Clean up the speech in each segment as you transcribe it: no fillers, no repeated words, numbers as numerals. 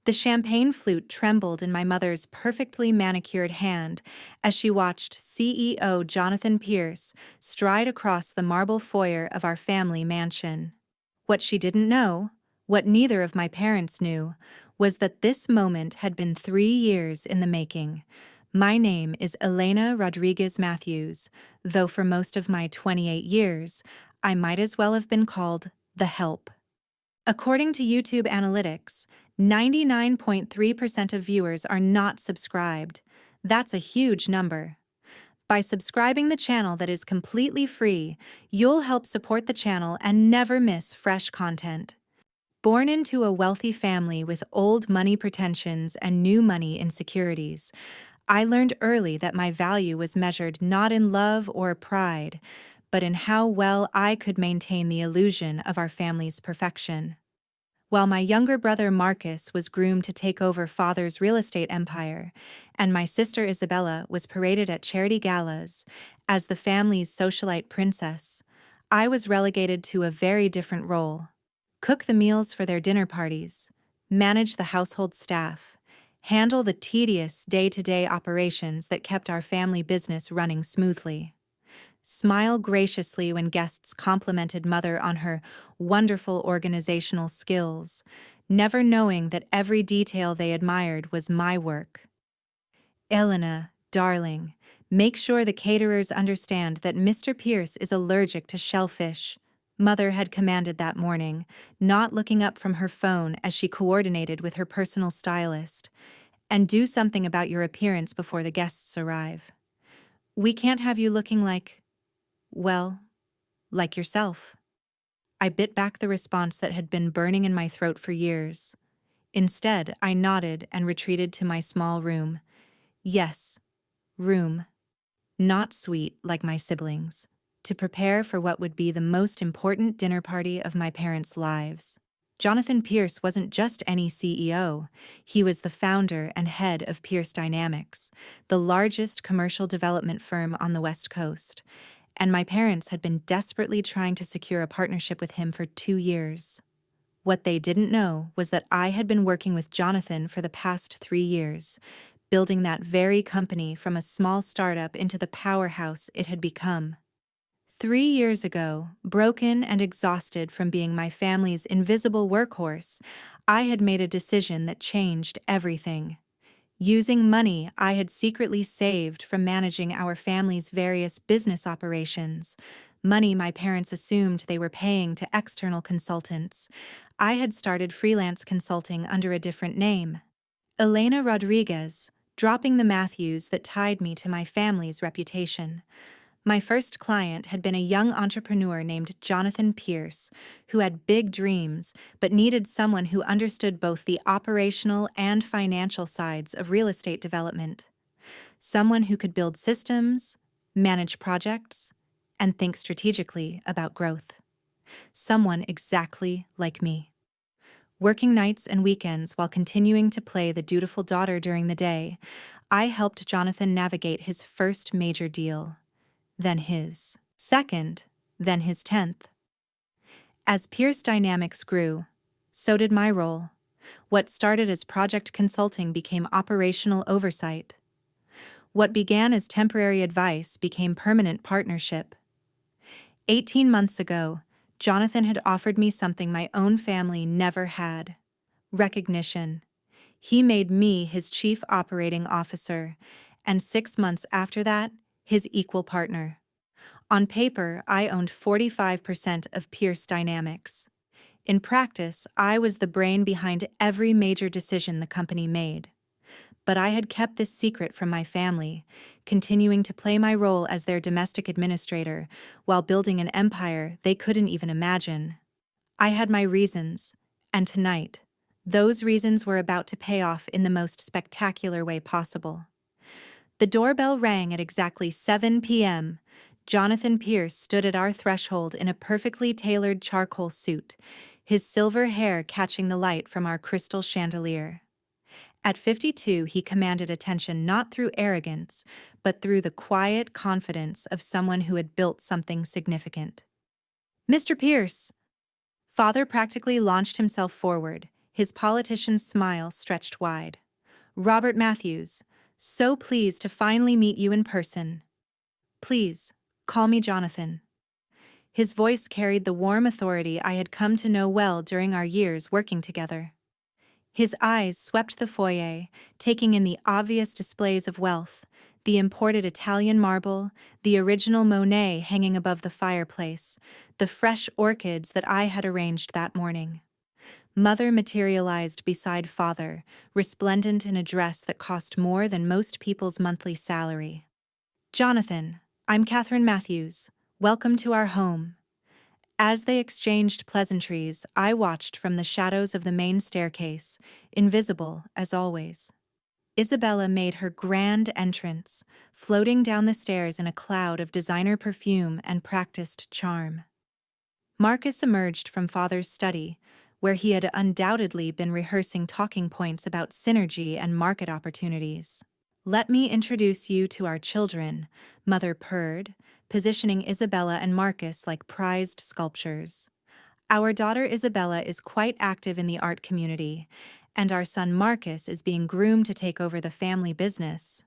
The champagne flute trembled in my mother's perfectly manicured hand as she watched CEO Jonathan Pierce stride across the marble foyer of our family mansion. What she didn't know, what neither of my parents knew, was that this moment had been 3 years in the making. My name is Elena Rodriguez Matthews, though for most of my 28 years, I might as well have been called the Help. According to YouTube analytics, 99.3% of viewers are not subscribed. That's a huge number. By subscribing the channel that is completely free, you'll help support the channel and never miss fresh content. Born into a wealthy family with old money pretensions and new money insecurities, I learned early that my value was measured not in love or pride, but in how well I could maintain the illusion of our family's perfection. While my younger brother Marcus was groomed to take over father's real estate empire, and my sister Isabella was paraded at charity galas as the family's socialite princess, I was relegated to a very different role. Cook the meals for their dinner parties, manage the household staff, handle the tedious day-to-day operations that kept our family business running smoothly. Smile graciously when guests complimented Mother on her wonderful organizational skills, never knowing that every detail they admired was my work. Elena, darling, make sure the caterers understand that Mr. Pierce is allergic to shellfish, Mother had commanded that morning, not looking up from her phone as she coordinated with her personal stylist. And do something about your appearance before the guests arrive. We can't have you looking well, like yourself. I bit back the response that had been burning in my throat for years. Instead, I nodded and retreated to my small room. Yes, room. Not suite like my siblings. To prepare for what would be the most important dinner party of my parents' lives. Jonathan Pierce wasn't just any CEO. He was the founder and head of Pierce Dynamics, the largest commercial development firm on the West Coast. And my parents had been desperately trying to secure a partnership with him for 2 years. What they didn't know was that I had been working with Jonathan for the past 3 years, building that very company from a small startup into the powerhouse it had become. 3 years ago, broken and exhausted from being my family's invisible workhorse, I had made a decision that changed everything. Using money I had secretly saved from managing our family's various business operations, money my parents assumed they were paying to external consultants, I had started freelance consulting under a different name. Elena Rodriguez, dropping the Matthews that tied me to my family's reputation. My first client had been a young entrepreneur named Jonathan Pierce, who had big dreams but needed someone who understood both the operational and financial sides of real estate development. Someone who could build systems, manage projects, and think strategically about growth. Someone exactly like me. Working nights and weekends while continuing to play the dutiful daughter during the day, I helped Jonathan navigate his first major deal. Then his second, then his 10th. As Pierce Dynamics grew, so did my role. What started as project consulting became operational oversight. What began as temporary advice became permanent partnership. 18 months ago, Jonathan had offered me something my own family never had: recognition. He made me his chief operating officer, and 6 months after that, his equal partner. On paper, I owned 45% of Pierce Dynamics. In practice, I was the brain behind every major decision the company made. But I had kept this secret from my family, continuing to play my role as their domestic administrator while building an empire they couldn't even imagine. I had my reasons, and tonight, those reasons were about to pay off in the most spectacular way possible. The doorbell rang at exactly 7 p.m. Jonathan Pierce stood at our threshold in a perfectly tailored charcoal suit, his silver hair catching the light from our crystal chandelier. At 52, he commanded attention not through arrogance, but through the quiet confidence of someone who had built something significant. "Mr. Pierce!" Father practically launched himself forward, His politician's smile stretched wide. Robert Matthews, so pleased to finally meet you in person. Please, call me Jonathan. His voice carried the warm authority I had come to know well during our years working together. His eyes swept the foyer, taking in the obvious displays of wealth, the imported Italian marble, the original Monet hanging above the fireplace, the fresh orchids that I had arranged that morning. Mother materialized beside father, resplendent in a dress that cost more than most people's monthly salary. Jonathan, I'm Catherine Matthews. Welcome to our home. As they exchanged pleasantries, I watched from the shadows of the main staircase, invisible as always. Isabella made her grand entrance, floating down the stairs in a cloud of designer perfume and practiced charm. Marcus emerged from father's study, where he had undoubtedly been rehearsing talking points about synergy and market opportunities. Let me introduce you to our children, Mother purred, positioning Isabella and Marcus like prized sculptures. Our daughter Isabella is quite active in the art community, and our son Marcus is being groomed to take over the family business.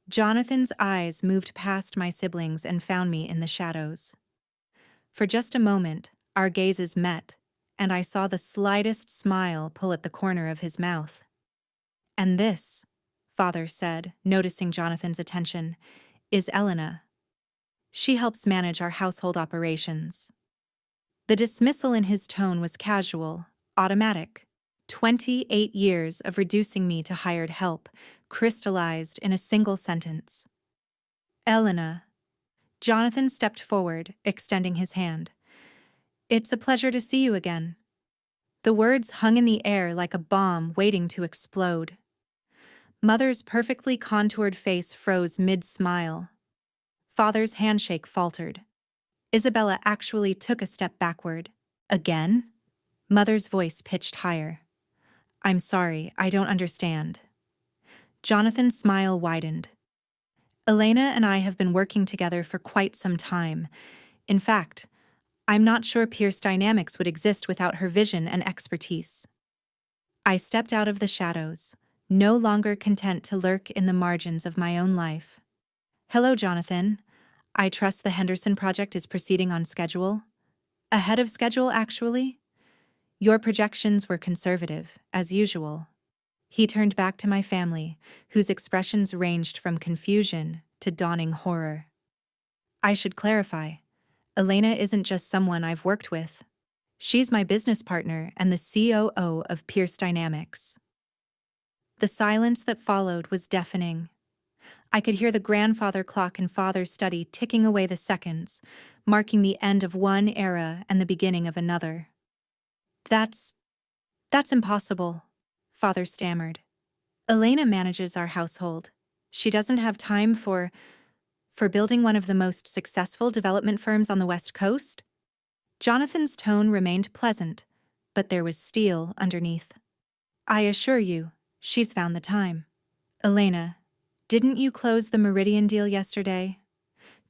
Jonathan's eyes moved past my siblings and found me in the shadows. For just a moment, our gazes met, and I saw the slightest smile pull at the corner of his mouth. And this, father said, noticing Jonathan's attention, is Elena. She helps manage our household operations. The dismissal in his tone was casual, automatic. 28 years of reducing me to hired help, crystallized in a single sentence. Elena. Jonathan stepped forward, extending his hand. It's a pleasure to see you again. The words hung in the air like a bomb waiting to explode. Mother's perfectly contoured face froze mid-smile. Father's handshake faltered. Isabella actually took a step backward. Again? Mother's voice pitched higher. I'm sorry, I don't understand. Jonathan's smile widened. Elena and I have been working together for quite some time. In fact, I'm not sure Pierce Dynamics would exist without her vision and expertise. I stepped out of the shadows, no longer content to lurk in the margins of my own life. Hello, Jonathan. I trust the Henderson project is proceeding on schedule. Ahead of schedule, actually. Your projections were conservative, as usual. He turned back to my family, whose expressions ranged from confusion to dawning horror. I should clarify, Elena isn't just someone I've worked with. She's my business partner and the COO of Pierce Dynamics. The silence that followed was deafening. I could hear the grandfather clock in father's study ticking away the seconds, marking the end of one era and the beginning of another. That's impossible, father stammered. Elena manages our household. She doesn't have time for building one of the most successful development firms on the West Coast? Jonathan's tone remained pleasant, but there was steel underneath. I assure you, she's found the time. Elena, didn't you close the Meridian deal yesterday?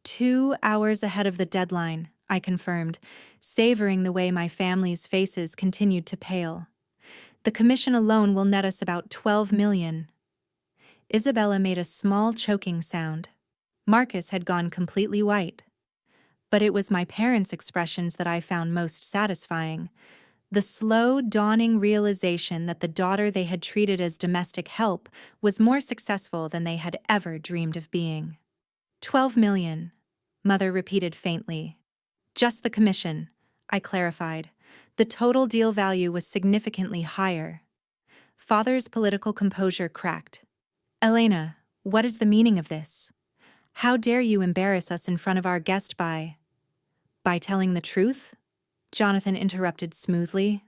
2 hours ahead of the deadline, I confirmed, savoring the way my family's faces continued to pale. The commission alone will net us about $12 million. Isabella made a small choking sound. Marcus had gone completely white. But it was my parents' expressions that I found most satisfying. The slow, dawning realization that the daughter they had treated as domestic help was more successful than they had ever dreamed of being. 12 million, Mother repeated faintly. Just the commission, I clarified. The total deal value was significantly higher. Father's political composure cracked. Elena, what is the meaning of this? How dare you embarrass us in front of our guest by telling the truth? Jonathan interrupted smoothly.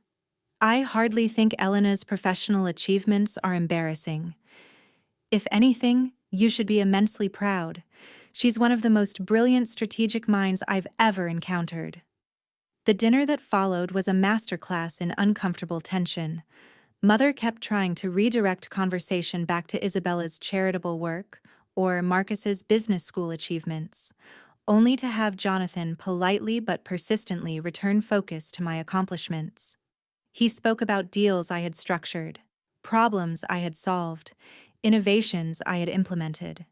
I hardly think Elena's professional achievements are embarrassing. If anything, you should be immensely proud. She's one of the most brilliant strategic minds I've ever encountered. The dinner that followed was a masterclass in uncomfortable tension. Mother kept trying to redirect conversation back to Isabella's charitable work or Marcus's business school achievements, only to have Jonathan politely but persistently return focus to my accomplishments. He spoke about deals I had structured, problems I had solved, innovations I had implemented,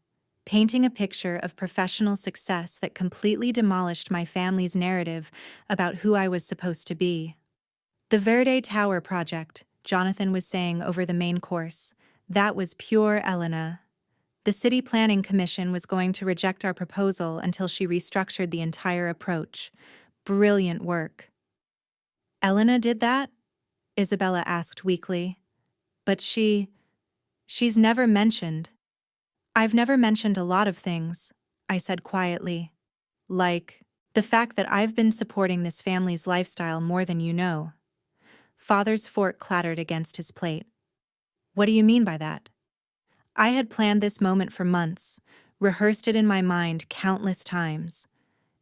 painting a picture of professional success that completely demolished my family's narrative about who I was supposed to be. The Verde Tower project, Jonathan was saying over the main course, that was pure Elena. The City Planning Commission was going to reject our proposal until she restructured the entire approach. Brilliant work. Elena did that? Isabella asked weakly. But she's never mentioned. I've never mentioned a lot of things, I said quietly. Like, the fact that I've been supporting this family's lifestyle more than you know. Father's fork clattered against his plate. What do you mean by that? I had planned this moment for months, rehearsed it in my mind countless times.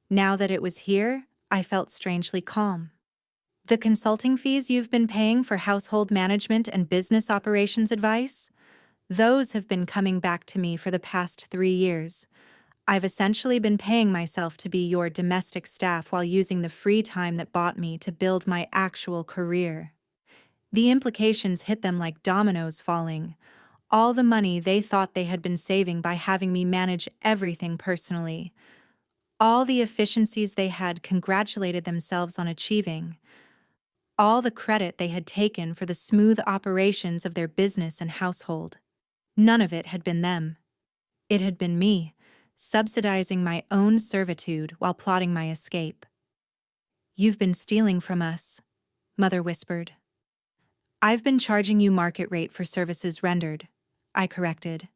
Now that it was here, I felt strangely calm. The consulting fees you've been paying for household management and business operations advice? Those have been coming back to me for the past 3 years. I've essentially been paying myself to be your domestic staff while using the free time that bought me to build my actual career. The implications hit them like dominoes falling. All the money they thought they had been saving by having me manage everything personally. All the efficiencies they had congratulated themselves on achieving. All the credit they had taken for the smooth operations of their business and household. None of it had been them. It had been me, subsidizing my own servitude while plotting my escape. You've been stealing from us, Mother whispered. I've been charging you market rate for services rendered, I corrected.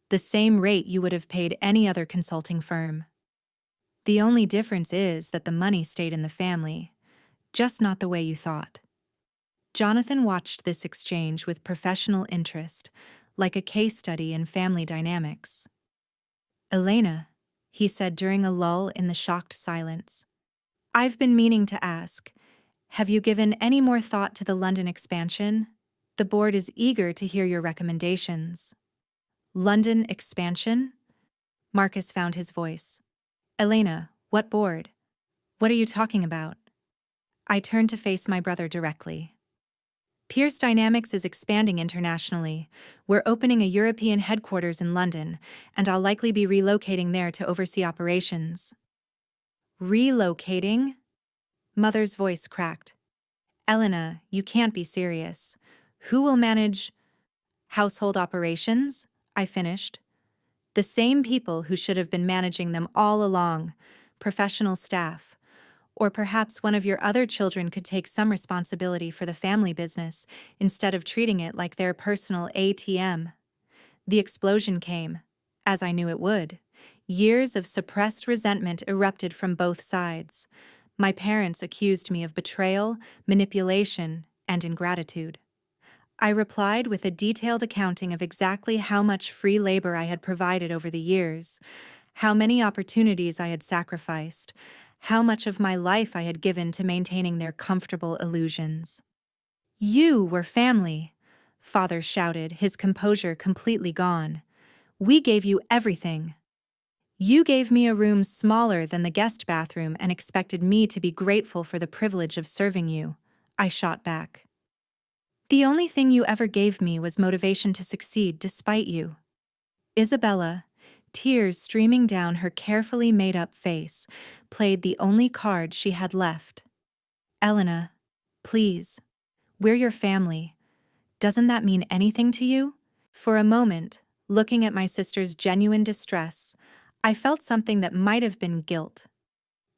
The same rate you would have paid any other consulting firm. The only difference is that the money stayed in the family, just not the way you thought. Jonathan watched this exchange with professional interest, like a case study in family dynamics. Elena, he said during a lull in the shocked silence. I've been meaning to ask, have you given any more thought to the London expansion? The board is eager to hear your recommendations. London expansion? Marcus found his voice. Elena, what board? What are you talking about? I turned to face my brother directly. Pierce Dynamics is expanding internationally. We're opening a European headquarters in London, and I'll likely be relocating there to oversee operations. Relocating? Mother's voice cracked. Elena, you can't be serious. Who will manage household operations? I finished. The same people who should have been managing them all along, professional staff. Or perhaps one of your other children could take some responsibility for the family business instead of treating it like their personal ATM. The explosion came, as I knew it would. Years of suppressed resentment erupted from both sides. My parents accused me of betrayal, manipulation, and ingratitude. I replied with a detailed accounting of exactly how much free labor I had provided over the years, how many opportunities I had sacrificed, how much of my life I had given to maintaining their comfortable illusions. You were family, Father shouted, his composure completely gone. We gave you everything. You gave me a room smaller than the guest bathroom and expected me to be grateful for the privilege of serving you, I shot back. The only thing you ever gave me was motivation to succeed despite you. Isabella, tears streaming down her carefully made-up face, played the only card she had left. Elena, please. We're your family. Doesn't that mean anything to you? For a moment, looking at my sister's genuine distress, I felt something that might have been guilt.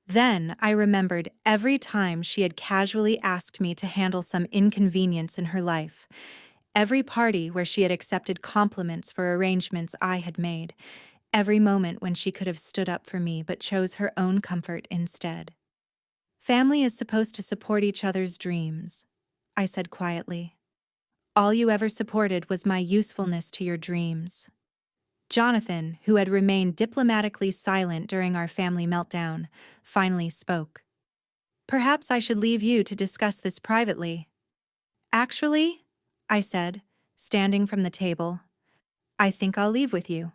Then I remembered every time she had casually asked me to handle some inconvenience in her life, every party where she had accepted compliments for arrangements I had made, every moment when she could have stood up for me but chose her own comfort instead. Family is supposed to support each other's dreams, I said quietly. All you ever supported was my usefulness to your dreams. Jonathan, who had remained diplomatically silent during our family meltdown, finally spoke. Perhaps I should leave you to discuss this privately. Actually, I said, standing from the table, I think I'll leave with you.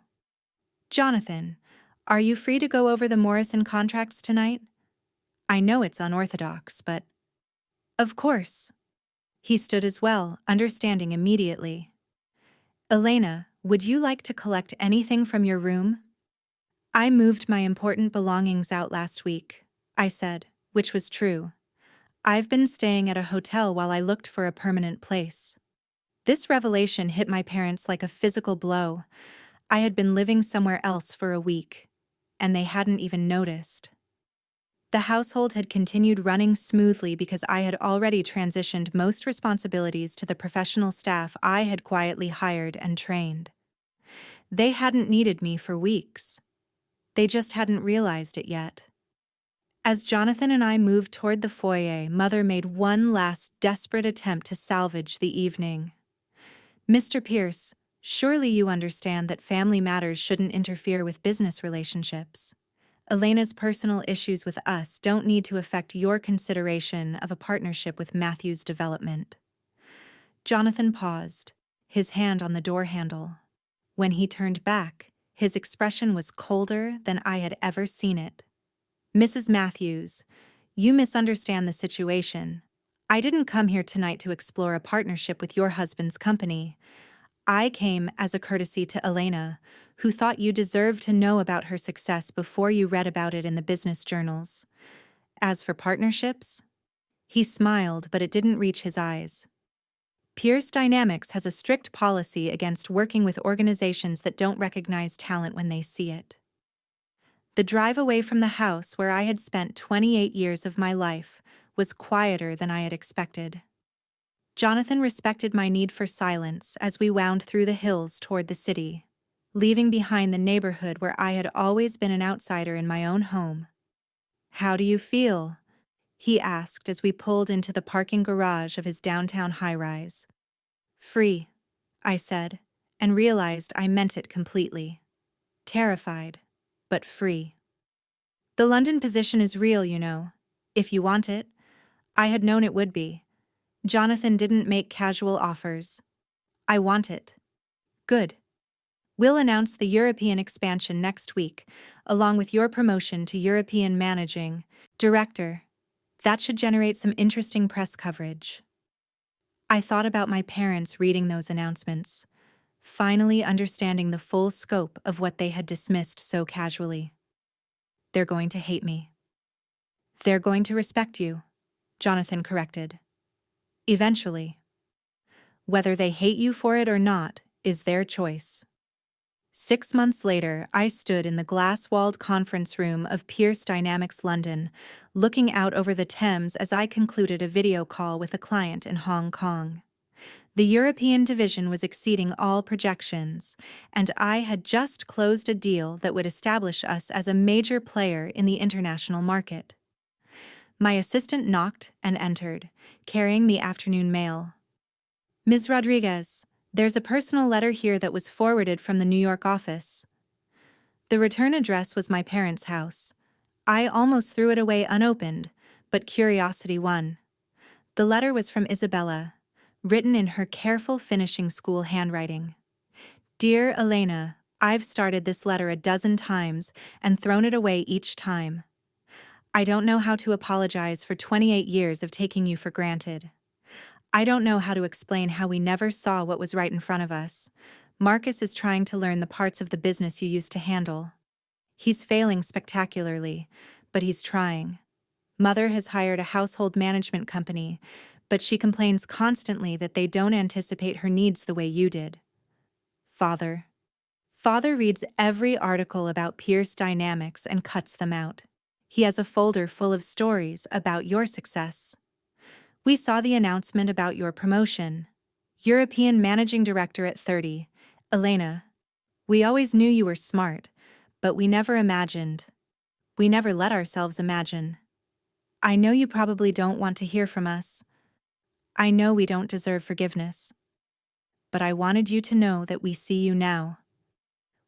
Jonathan, are you free to go over the Morrison contracts tonight? I know it's unorthodox, but... Of course. He stood as well, understanding immediately. Elena, would you like to collect anything from your room? I moved my important belongings out last week, I said, which was true. I've been staying at a hotel while I looked for a permanent place. This revelation hit my parents like a physical blow. I had been living somewhere else for a week, and they hadn't even noticed. The household had continued running smoothly because I had already transitioned most responsibilities to the professional staff I had quietly hired and trained. They hadn't needed me for weeks. They just hadn't realized it yet. As Jonathan and I moved toward the foyer, Mother made one last desperate attempt to salvage the evening. Mr. Pierce, surely you understand that family matters shouldn't interfere with business relationships. Elena's personal issues with us don't need to affect your consideration of a partnership with Matthew's development. Jonathan paused, his hand on the door handle. When he turned back, his expression was colder than I had ever seen it. Mrs. Matthews, you misunderstand the situation. I didn't come here tonight to explore a partnership with your husband's company. I came as a courtesy to Elena, who thought you deserved to know about her success before you read about it in the business journals. As for partnerships, he smiled, but it didn't reach his eyes. Pierce Dynamics has a strict policy against working with organizations that don't recognize talent when they see it. The drive away from the house where I had spent 28 years of my life was quieter than I had expected. Jonathan respected my need for silence as we wound through the hills toward the city, leaving behind the neighborhood where I had always been an outsider in my own home. "How do you feel?" he asked as we pulled into the parking garage of his downtown high-rise. "Free," I said, and realized I meant it completely. Terrified, but free. The London position is real, you know. If you want it. I had known it would be. Jonathan didn't make casual offers. I want it. Good. We'll announce the European expansion next week, along with your promotion to European Managing Director. That should generate some interesting press coverage. I thought about my parents reading those announcements, finally understanding the full scope of what they had dismissed so casually. They're going to hate me. They're going to respect you, Jonathan corrected. Eventually. Whether they hate you for it or not is their choice. 6 months later, I stood in the glass-walled conference room of Pierce Dynamics London, looking out over the Thames as I concluded a video call with a client in Hong Kong. The European division was exceeding all projections, and I had just closed a deal that would establish us as a major player in the international market. My assistant knocked and entered, carrying the afternoon mail. "Ms. Rodriguez, there's a personal letter here that was forwarded from the New York office." The return address was my parents' house. I almost threw it away unopened, but curiosity won. The letter was from Isabella, written in her careful finishing school handwriting. "Dear Elena, I've started this letter a dozen times and thrown it away each time. I don't know how to apologize for 28 years of taking you for granted. I don't know how to explain how we never saw what was right in front of us. Marcus is trying to learn the parts of the business you used to handle. He's failing spectacularly, but he's trying. Mother has hired a household management company, but she complains constantly that they don't anticipate her needs the way you did. Father. Father reads every article about Pierce Dynamics and cuts them out. He has a folder full of stories about your success. We saw the announcement about your promotion. European Managing Director at 30, Elena. We always knew you were smart, but we never let ourselves imagine. I know you probably don't want to hear from us. I know we don't deserve forgiveness. But I wanted you to know that we see you now.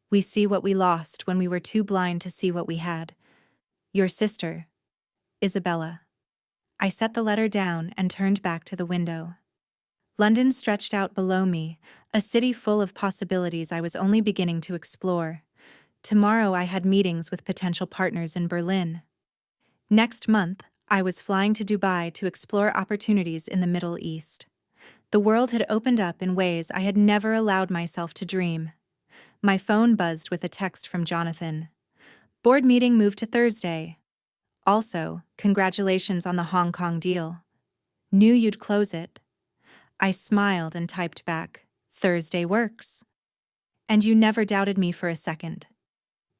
We see what we lost when we were too blind to see what we had. Your sister, Isabella." I set the letter down and turned back to the window. London stretched out below me, a city full of possibilities I was only beginning to explore. Tomorrow I had meetings with potential partners in Berlin. Next month, I was flying to Dubai to explore opportunities in the Middle East. The world had opened up in ways I had never allowed myself to dream. My phone buzzed with a text from Jonathan. Board meeting moved to Thursday. Also, congratulations on the Hong Kong deal. Knew you'd close it. I smiled and typed back, Thursday works. And you never doubted me for a second.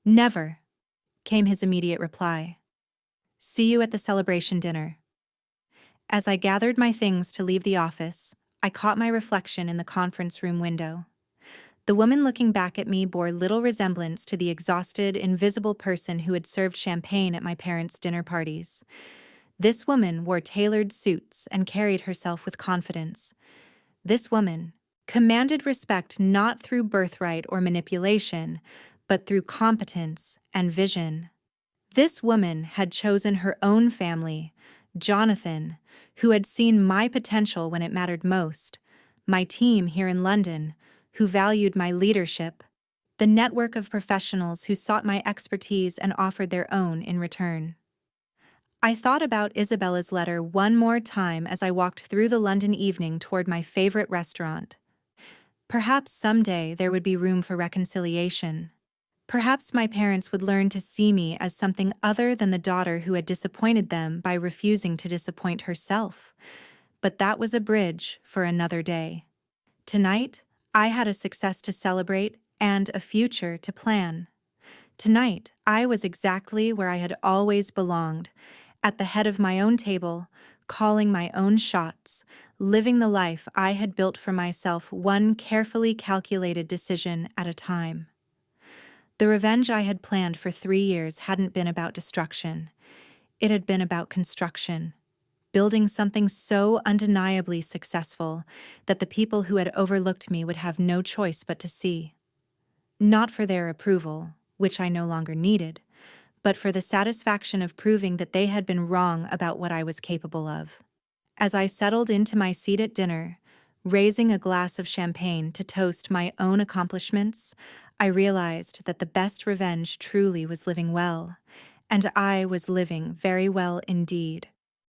Never, came his immediate reply. See you at the celebration dinner. As I gathered my things to leave the office, I caught my reflection in the conference room window. The woman looking back at me bore little resemblance to the exhausted, invisible person who had served champagne at my parents' dinner parties. This woman wore tailored suits and carried herself with confidence. This woman commanded respect not through birthright or manipulation, but through competence and vision. This woman had chosen her own family, Jonathan, who had seen my potential when it mattered most, my team here in London, who valued my leadership, the network of professionals who sought my expertise and offered their own in return. I thought about Isabella's letter one more time as I walked through the London evening toward my favorite restaurant. Perhaps someday there would be room for reconciliation. Perhaps my parents would learn to see me as something other than the daughter who had disappointed them by refusing to disappoint herself. But that was a bridge for another day. Tonight, I had a success to celebrate and a future to plan. Tonight, I was exactly where I had always belonged, at the head of my own table, calling my own shots, living the life I had built for myself one carefully calculated decision at a time. The revenge I had planned for 3 years hadn't been about destruction. It had been about construction, building something so undeniably successful that the people who had overlooked me would have no choice but to see. Not for their approval, which I no longer needed, but for the satisfaction of proving that they had been wrong about what I was capable of. As I settled into my seat at dinner, raising a glass of champagne to toast my own accomplishments, I realized that the best revenge truly was living well, and I was living very well indeed.